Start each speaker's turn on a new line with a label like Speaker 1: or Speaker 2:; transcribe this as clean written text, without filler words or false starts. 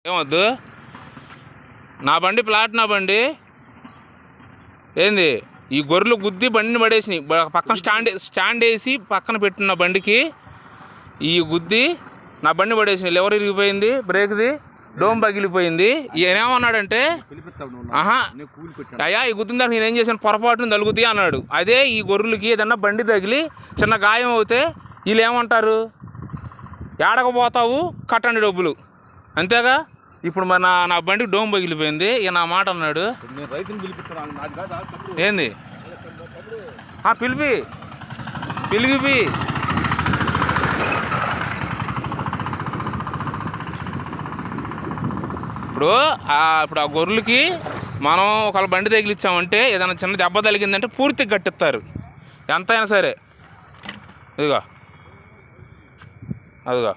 Speaker 1: ఏమొద్దు నా బండి ప్లాట్ నా బండి ఏంది ఈ గొర్రెలు గుద్ది బండిని పడేసినాయి పక్కన స్టాండ్ వేసి పక్కన పెట్టిన బండికి ఈ గుద్ది నా బండి పడేసినాయి లివర్ ఇరిగిపోయింది బ్రేక్ది డోమ్ పగిలిపోయింది ఈయనేమన్నాడంటే ఆహా అయ్యా ఈ గుద్దిన దానికి నేనేం చేశాను పొరపాటును తలుగుతాయి అన్నాడు. అదే ఈ గొర్రెలకి ఏదన్నా బండి తగిలి చిన్న గాయం అవుతే వీళ్ళు ఏమంటారు ఏడకపోతావు కట్టండి డబ్బులు అంతేగా. ఇప్పుడు మరి నా బండికి డోమ్ పగిలిపోయింది ఇక నా మాట అన్నాడు. ఏంది పిలిపి ఇప్పుడు ఆ గొర్రెలకి మనం ఒకళ్ళ బండి తగిలిచ్చామంటే ఏదైనా చిన్న దెబ్బ తగిలిందంటే పూర్తిగా కట్టిస్తారు ఎంతైనా సరే. ఇదిగో అదిగో